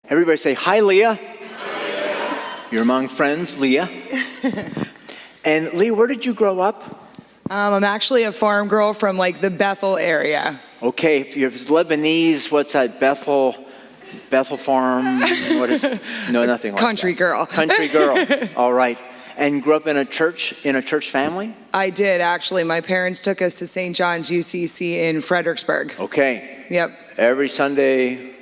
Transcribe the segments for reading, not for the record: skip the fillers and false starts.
Everybody say, hi, Leah. Hi. You're among friends, Leah. And Leah, where did you grow up? I'm actually a farm girl from like the Bethel area. Okay, if you're Lebanese, what's that, Bethel farm? What is it? No, nothing like Country that. girl. Country girl. All right. And grew up in a church family? I did, actually. My parents took us to St. John's UCC in Fredericksburg. Okay. Yep. Every Sunday?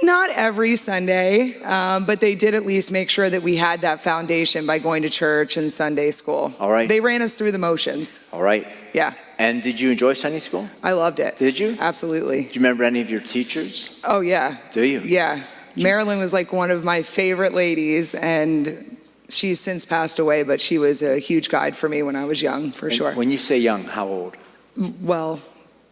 Not every Sunday, but they did at least make sure that we had that foundation by going to church and Sunday school. All right. They ran us through the motions. All right. Yeah. And did you enjoy Sunday school? I loved it. Did you? Absolutely. Do you remember any of your teachers? Oh, yeah. Do you? Yeah. Marilyn was like one of my favorite ladies, and she's since passed away, but she was a huge guide for me when I was young, for sure. When you say young, how old? Well,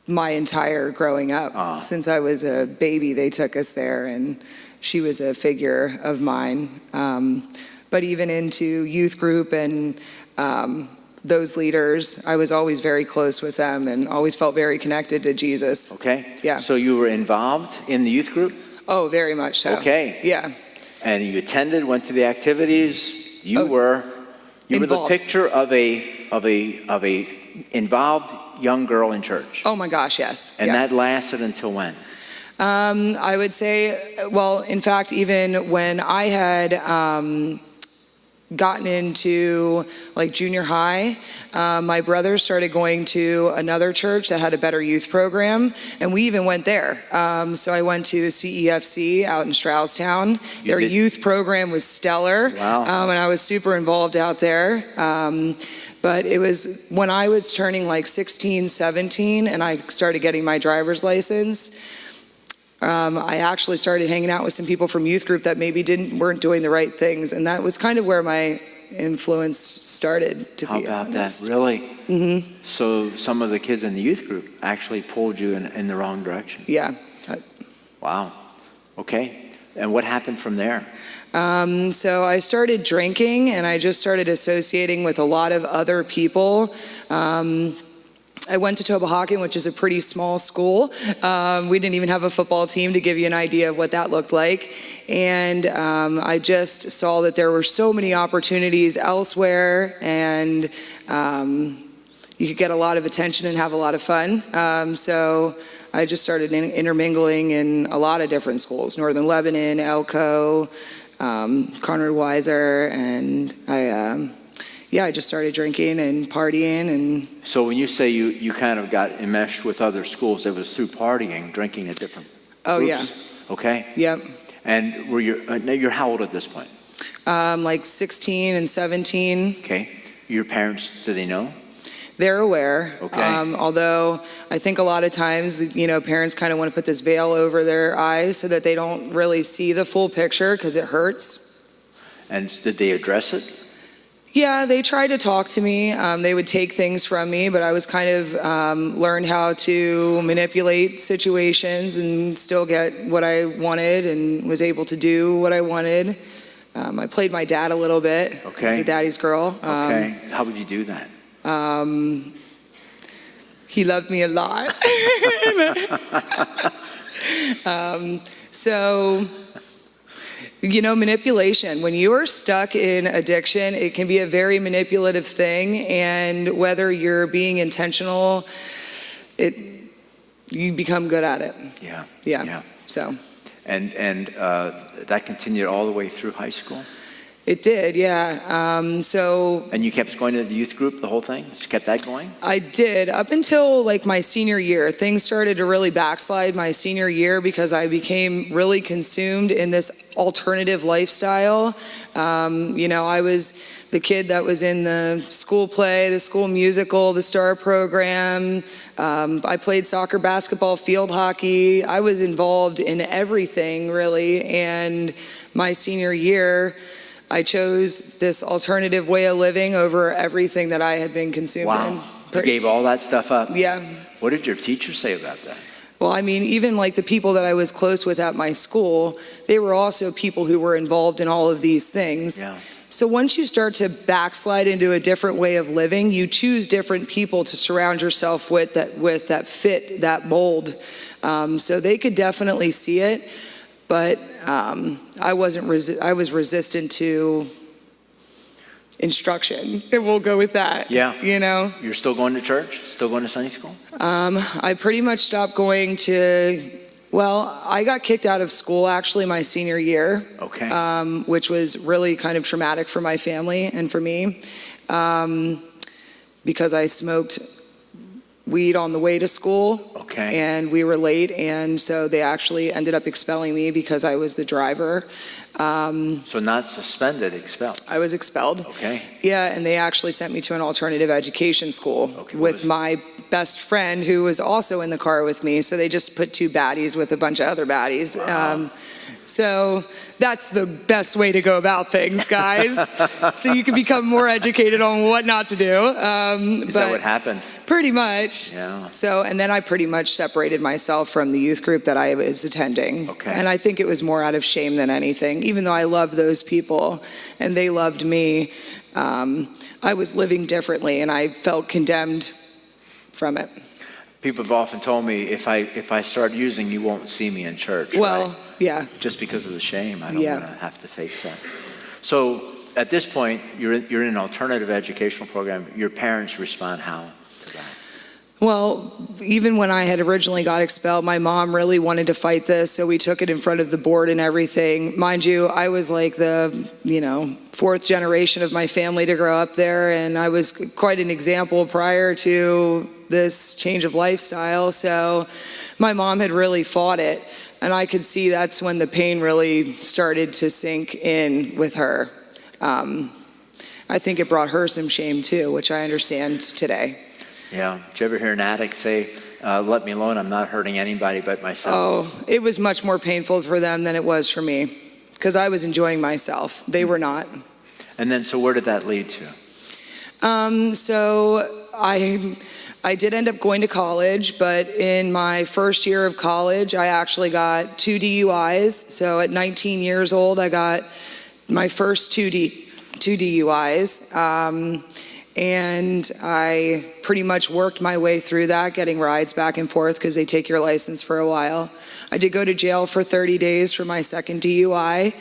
my entire growing up. Since I was a baby, they took us there, and she was a figure of mine. But even into youth group and those leaders, I was always very close with them and always felt very connected to Jesus. Okay. Yeah. So you were involved in the youth group? Oh, very much so. Okay. Yeah. And you attended, went to the activities. You were the picture of a involved young girl in church. Oh my gosh, yes. And that lasted until when? I would say, well, in fact, even when I had gotten into like junior high, my brother started going to another church that had a better youth program, and we even went there. So I went to CEFC out in Stroudstown. Their youth program was stellar. Wow. And I was super involved out there. But it was when I was turning like 16, 17, and I started getting my driver's license, I actually started hanging out with some people from youth group that maybe weren't doing the right things, and that was kind of where my influence started, to be honest. How about that? Really? Mm-hmm. So some of the kids in the youth group actually pulled you in the wrong direction? Yeah. Wow. Okay. And what happened from there? So I started drinking, and I just started associating with a lot of other people. I went to Tobahaken, which is a pretty small school. We didn't even have a football team, to give you an idea of what that looked like. And I just saw that there were so many opportunities elsewhere, and you could get a lot of attention and have a lot of fun. So I just started intermingling in a lot of different schools: Northern Lebanon, Elko, Conrad Weiser, and I just started drinking and partying. And so when you say you kind of got enmeshed with other schools, it was through partying, drinking at different groups? Yeah. Okay. Yep. And you're how old at this point? Like 16 and 17. Okay. Your parents, do they know? They're aware. Okay. Although I think a lot of times, parents kind of want to put this veil over their eyes so that they don't really see the full picture, because it hurts. And did they address it? Yeah, they tried to talk to me. They would take things from me, but I was kind of learned how to manipulate situations and still get what I wanted, and was able to do what I wanted. I played my dad a little bit. Okay. As a daddy's girl. Okay. How would you do that? He loved me a lot. So, manipulation. When you are stuck in addiction, it can be a very manipulative thing, and whether you're being intentional, you become good at it. Yeah. Yeah. So. And that continued all the way through high school? It did, yeah. And you kept going to the youth group, the whole thing? You kept that going? I did, up until like my senior year. Things started to really backslide my senior year, because I became really consumed in this alternative lifestyle. I was the kid that was in the school play, the school musical, the star program. I played soccer, basketball, field hockey. I was involved in everything, really. And my senior year, I chose this alternative way of living over everything that I had been consumed in. You gave all that stuff up? Yeah. What did your teacher say about that? Well, I mean, even like the people that I was close with at my school, they were also people who were involved in all of these things. Yeah. So once you start to backslide into a different way of living, you choose different people to surround yourself with that fit that mold. So they could definitely see it. but I was resistant to instruction. We'll go with that. Yeah. You know? You're still going to church? Still going to Sunday school? I pretty much stopped going to, well, I got kicked out of school actually my senior year. Okay. Which was really kind of traumatic for my family and for me, because I smoked weed on the way to school. Okay. And we were late, and so they actually ended up expelling me because I was the driver. So not suspended, expelled. I was expelled. Okay. Yeah, and they actually sent me to an alternative education school Okay, with my best friend who was also in the car with me. So they just put two baddies with a bunch of other baddies. Wow. So that's the best way to go about things, guys. So you can become more educated on what not to do. Is that what happened? Pretty much. Yeah. So, and then I pretty much separated myself from the youth group that I was attending. Okay. And I think it was more out of shame than anything. Even though I loved those people and they loved me, I was living differently and I felt condemned from it. People have often told me if I start using, you won't see me in church. Well, right? yeah. Just because of the shame, I don't Yeah. want to have to face that. So at this point, you're in an alternative educational program. Your parents respond how to that? Well, even when I had originally got expelled, my mom really wanted to fight this, so we took it in front of the board and everything. Mind you, I was like the, fourth generation of my family to grow up there, and I was quite an example prior to this change of lifestyle, so my mom had really fought it, and I could see that's when the pain really started to sink in with her. I think it brought her some shame too, which I understand today. Yeah. Did you ever hear an addict say, let me alone, I'm not hurting anybody but myself? Oh, it was much more painful for them than it was for me, because I was enjoying myself. They were not. And then, so where did that lead to? So I did end up going to college, but in my first year of college, I actually got 2 DUIs. So at 19 years old, I got my first two DUIs. And I pretty much worked my way through that, getting rides back and forth because they take your license for a while. I did go to jail for 30 days for my second DUI.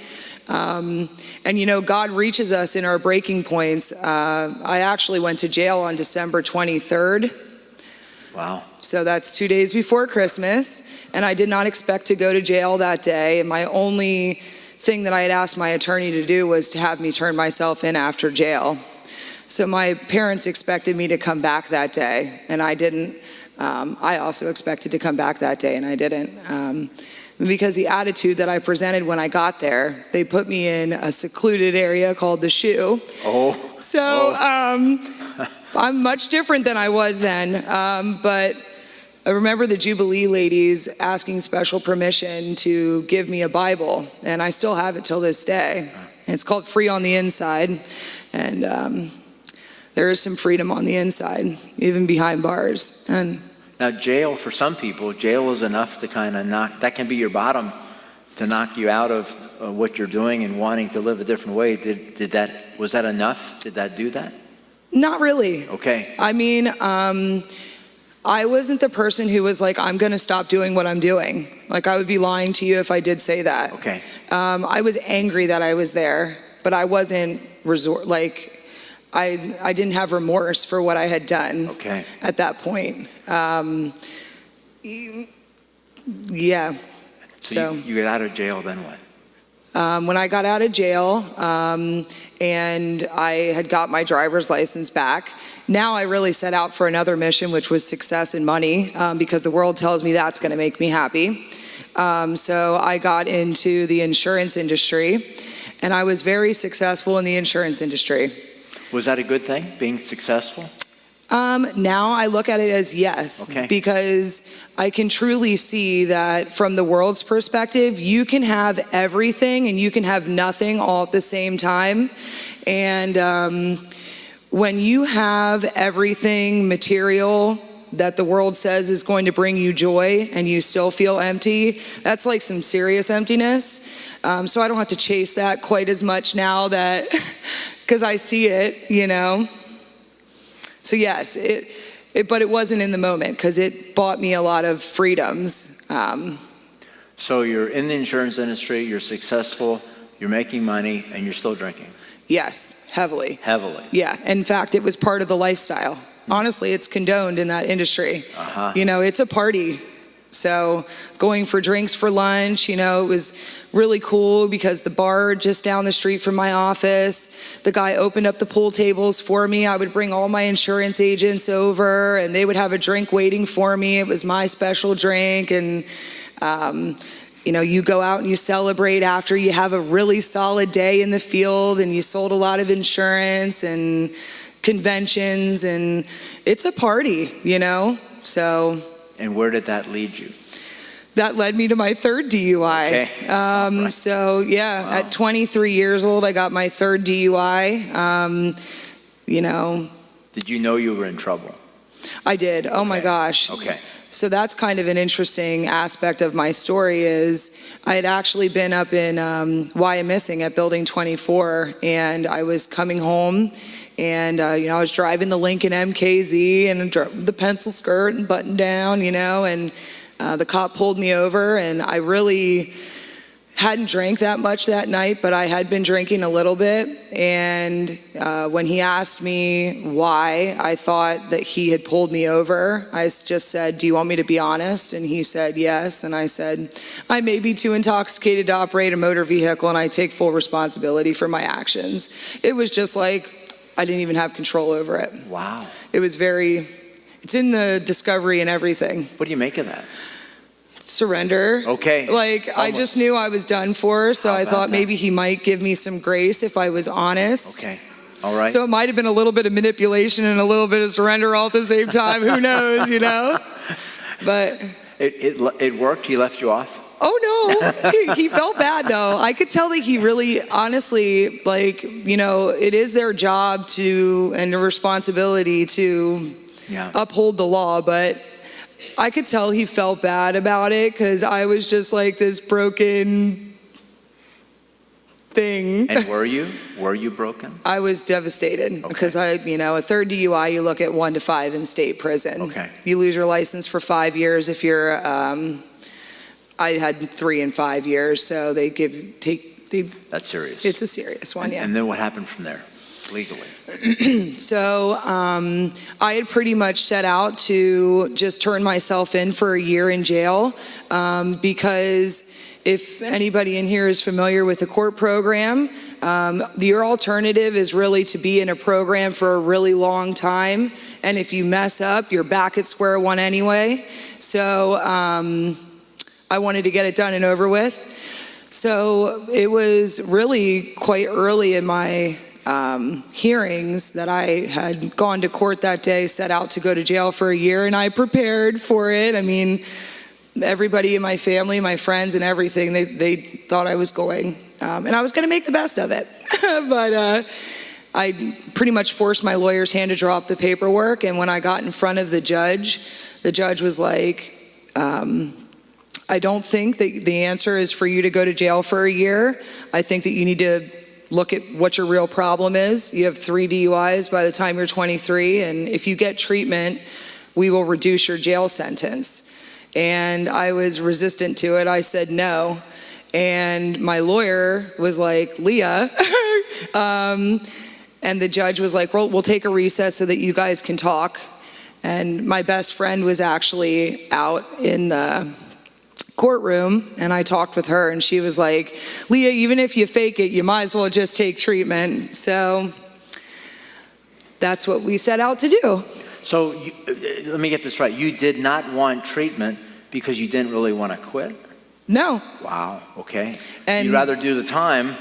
And God reaches us in our breaking points. I actually went to jail on December 23rd. Wow. So that's 2 days before Christmas. And I did not expect to go to jail that day. And my only thing that I had asked my attorney to do was to have me turn myself in after jail. So my parents expected me to come back that day, and I didn't. I also expected to come back that day, and I didn't. Because the attitude that I presented when I got there, they put me in a secluded area called the shoe. Oh. So I'm much different than I was then. But I remember the Jubilee ladies asking special permission to give me a Bible, and I still have it till this day. And it's called Free on the Inside, and there is some freedom on the inside, even behind bars. And now, jail, for some people, jail is enough to kind of that can be your bottom to knock you out of what you're doing and wanting to live a different way. Was that enough? Did that do that? Not really. Okay. I mean, I wasn't the person who was like, I'm going to stop doing what I'm doing. Like, I would be lying to you if I did say that. Okay. I was angry that I was there, but I wasn't I didn't have remorse for what I had done. Okay. At that point. Yeah. So you get out of jail, then what? When I got out of jail, and I had got my driver's license back, now I really set out for another mission, which was success and money, because the world tells me that's going to make me happy. So I got into the insurance industry, and I was very successful in the insurance industry. Was that a good thing, being successful? Now I look at it as yes, okay. Because I can truly see that from the world's perspective, you can have everything and you can have nothing all at the same time. And when you have everything material that the world says is going to bring you joy and you still feel empty, that's like some serious emptiness. So I don't have to chase that quite as much now that, because I see it, So yes, but it wasn't in the moment because it bought me a lot of freedoms. So you're in the insurance industry, you're successful, you're making money, and you're still drinking? Yes, heavily. Heavily? Yeah, in fact, it was part of the lifestyle. Honestly, it's condoned in that industry. You know, it's a party. So going for drinks for lunch, you know, it was really cool because the bar just down the street from my office, the guy opened up the pool tables for me. I would bring all my insurance agents over and they would have a drink waiting for me. It was my special drink. And, you know, you go out and you celebrate after you have a really solid day in the field and you sold a lot of insurance and conventions, and it's a party, you know, so. And where did that lead you? That led me to my third DUI. Okay. Right. So yeah, wow. At 23 years old, I got my third DUI. You know. Did you know you were in trouble? I did. Oh my gosh. Okay. So that's kind of an interesting aspect of my story is I had actually been up in Wyomissing at Building 24, and I was coming home. And, you know, I was driving the Lincoln MKZ and the pencil skirt and button down, you know, and the cop pulled me over, and I really hadn't drank that much that night, but I had been drinking a little bit. And when he asked me why I thought that he had pulled me over, I just said, "Do you want me to be honest?" And he said, "Yes." And I said, "I may be too intoxicated to operate a motor vehicle, and I take full responsibility for my actions." It was just like, I didn't even have control over it. Wow. It was it's in the discovery and everything. What do you make of that? Surrender. Okay. Like, I just knew I was done for, so I thought that? maybe he might give me some grace if I was honest. Okay. All right. So it might have been a little bit of manipulation and a little bit of surrender all at the same time. Who knows, you know? But it worked? He left you off? Oh, no. He felt bad, though. I could tell that he really, honestly, like, you know, it is their job and their responsibility to uphold the law. But I could tell he felt bad about it because I was just like this broken thing. And were you? Were you broken? I was devastated because a third DUI, you look at 1 to 5 in state prison. Okay. You lose your license for 5 years if you're... I had 3 and 5 years, so That's serious. It's a serious one, yeah. And then what happened from there, legally? So I had pretty much set out to just turn myself in for a year in jail because if anybody in here is familiar with the court program, your alternative is really to be in a program for a really long time, and if you mess up, you're back at square one anyway. So I wanted to get it done and over with. So it was really quite early in my hearings that I had gone to court that day, set out to go to jail for a year, and I prepared for it. I mean, everybody in my family, my friends and everything, they thought I was going. And I was going to make the best of it. But I pretty much forced my lawyer's hand to draw up the paperwork. And when I got in front of the judge was like, I don't think that the answer is for you to go to jail for a year. I think that you need to look at what your real problem is. You have 3 DUIs by the time you're 23, and if you get treatment, we will reduce your jail sentence. And I was resistant to it. I said no. And my lawyer was like, Leah, and the judge was like, well, we'll take a recess so that you guys can talk. And my best friend was actually out in the courtroom, and I talked with her, and she was like, Leah, even if you fake it, you might as well just take treatment. So that's what we set out to do. So let me get this right. You did not want treatment because you didn't really want to quit? No. Wow, okay. And you'd rather do the time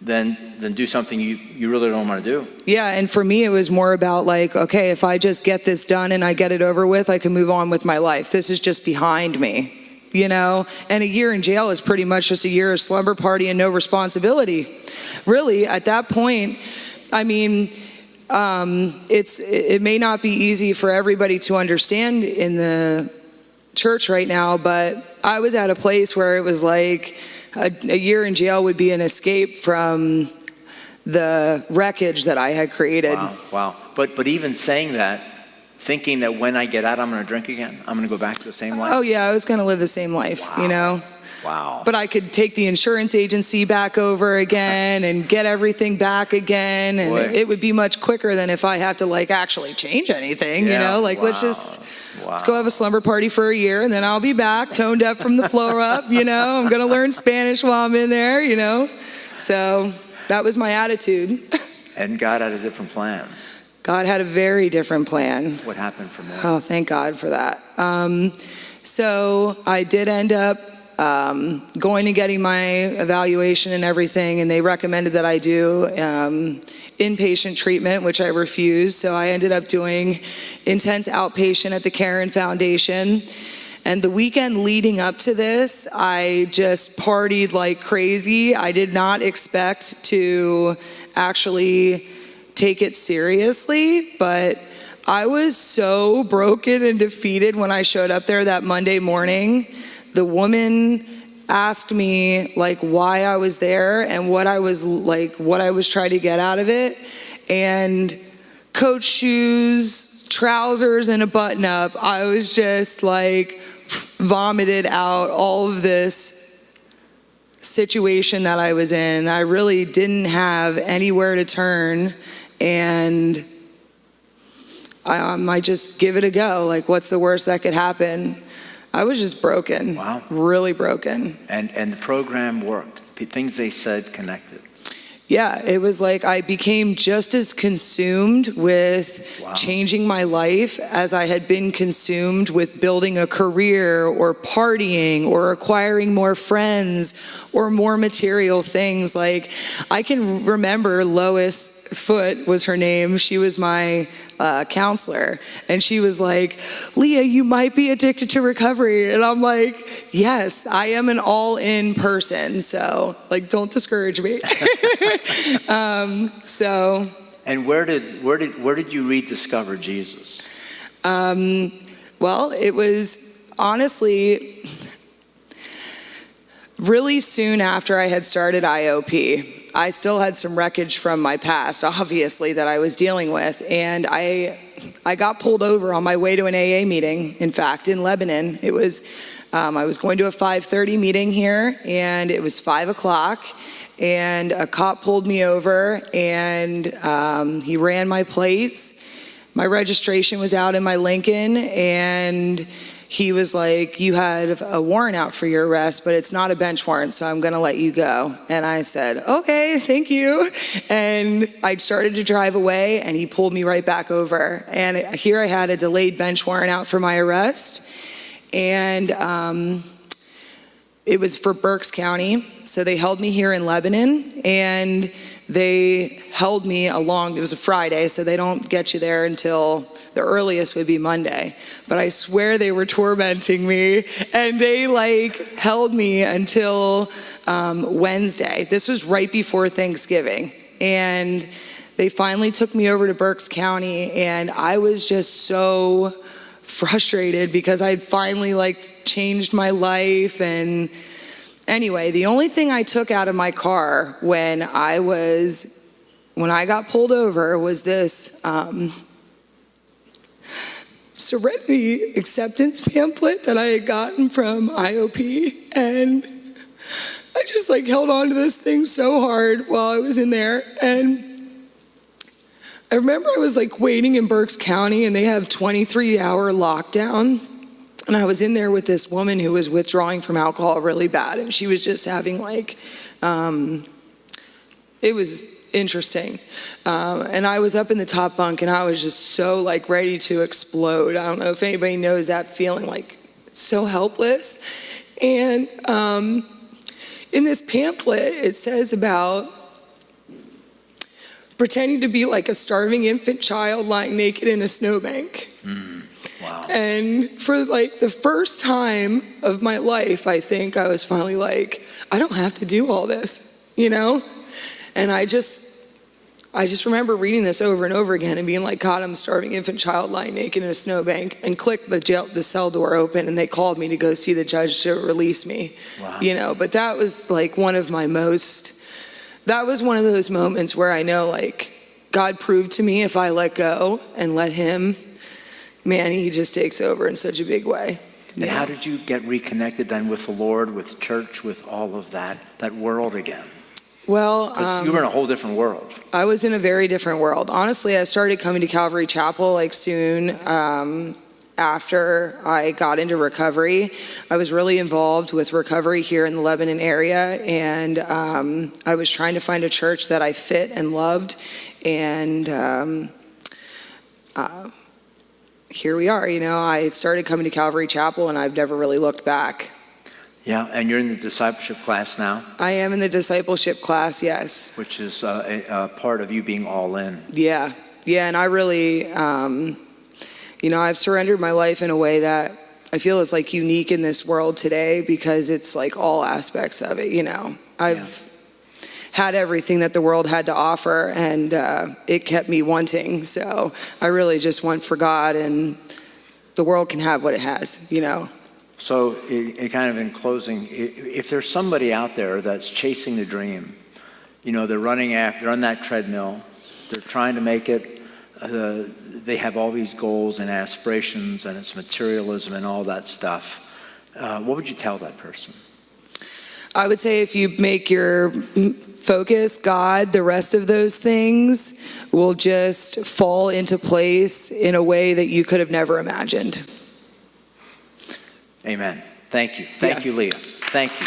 than do something you really don't want to do. Yeah, and for me, it was more about like, okay, if I just get this done and I get it over with, I can move on with my life. This is just behind me. You know, and a year in jail is pretty much just a year of slumber party and no responsibility. Really, at that point, I mean, it may not be easy for everybody to understand in the church right now, but I was at a place where it was like a year in jail would be an escape from the wreckage that I had created. Wow. But even saying that, thinking that when I get out, I'm going to drink again. I'm going to go back to the same life. Oh yeah, I was going to live the same life, you know. Wow. But I could take the insurance agency back over again and get everything back again. And Boy. it would be much quicker than if I have to like actually change anything, you know, like let's go have a slumber party for a year and then I'll be back toned up from the floor up, you know, I'm going to learn Spanish while I'm in there, you know. So that was my attitude. And God had a different plan. God had a very different plan. What happened from there? Oh, thank God for that. So I did end up going and getting my evaluation and everything, and they recommended that I do inpatient treatment, which I refused. So I ended up doing intense outpatient at the Karen Foundation. And the weekend leading up to this, I just partied like crazy. I did not expect to actually take it seriously, but I was so broken and defeated when I showed up there that Monday morning. The woman asked me like why I was there and what I was trying to get out of it. And coach shoes, trousers, and a button up, I was just like vomited out all of this situation that I was in. I really didn't have anywhere to turn, and I might just give it a go. Like, what's the worst that could happen? I was just broken. Wow. Really broken. And the program worked. Things they said connected. Yeah, it was like I became just as consumed with changing my life as I had been consumed with building a career or partying or acquiring more friends or more material things. Like, I can remember Lois Foote was her name. She was my counselor, and she was like, Leah, you might be addicted to recovery. And I'm like, yes, I am an all-in person, so like, don't discourage me. And where did you rediscover Jesus? Well, it was honestly really soon after I had started IOP. I still had some wreckage from my past, obviously, that I was dealing with. And I got pulled over on my way to an AA meeting, in fact, in Lebanon. It was, I was going to a 5:30 meeting here, and it was 5 o'clock. And a cop pulled me over, and he ran my plates. My registration was out in my Lincoln, and he was like, you had a warrant out for your arrest, but it's not a bench warrant, so I'm going to let you go. And I said, okay, thank you. And I started to drive away, and he pulled me right back over. And here I had a delayed bench warrant out for my arrest. And it was for Berks County. So they held me here in Lebanon, and they held me along. It was a Friday, so they don't get you there until the earliest would be Monday. But I swear they were tormenting me, and they like held me until Wednesday. This was right before Thanksgiving. And they finally took me over to Berks County, and I was just so frustrated because I'd finally like changed my life. And anyway, the only thing I took out of my car when I got pulled over was this Serenity acceptance pamphlet that I had gotten from IOP, and I just like held on to this thing so hard while I was in there. And I remember I was like waiting in Berks County, and they have 23-hour lockdown. And I was in there with this woman who was withdrawing from alcohol really bad, and she was just having like, it was interesting. And I was up in the top bunk, and I was just so like ready to explode. I don't know if anybody knows that feeling, like so helpless. And in this pamphlet, it says about pretending to be like a starving infant child lying naked in a snowbank. Wow. And for like the first time of my life, I think I was finally like, I don't have to do all this, you know? And I just remember reading this over and over again and being like, God, I'm a starving infant child lying naked in a snowbank, and clicked the cell door open, and they called me to go see the judge to release me. Wow. You know, but that was like one of those moments where I know like God proved to me if I let go and let him, man, he just takes over in such a big way. And how did you get reconnected then with the Lord, with church, with all of that world again? Well, 'Cause you were in a whole different world. I was in a very different world. Honestly, I started coming to Calvary Chapel like soon after I got into recovery. I was really involved with recovery here in the Lebanon area, and I was trying to find a church that I fit and loved, and here we are. I started coming to Calvary Chapel, and I've never really looked back. Yeah, and you're in the discipleship class now? I am in the discipleship class, yes. Which is a part of you being all in. Yeah, and I really, I've surrendered my life in a way that I feel is like unique in this world today, because it's like all aspects of it, I've had everything that the world had to offer, and it kept me wanting. So I really just want for God, and the world can have what it has, So it kind of in closing, if there's somebody out there that's chasing the dream, they're they're on that treadmill, they're trying to make it, they have all these goals and aspirations, and it's materialism and all that stuff, what would you tell that person? I would say if you make your focus God, the rest of those things will just fall into place in a way that you could have never imagined. Amen. Thank you. Thank you, Leah. Thank you.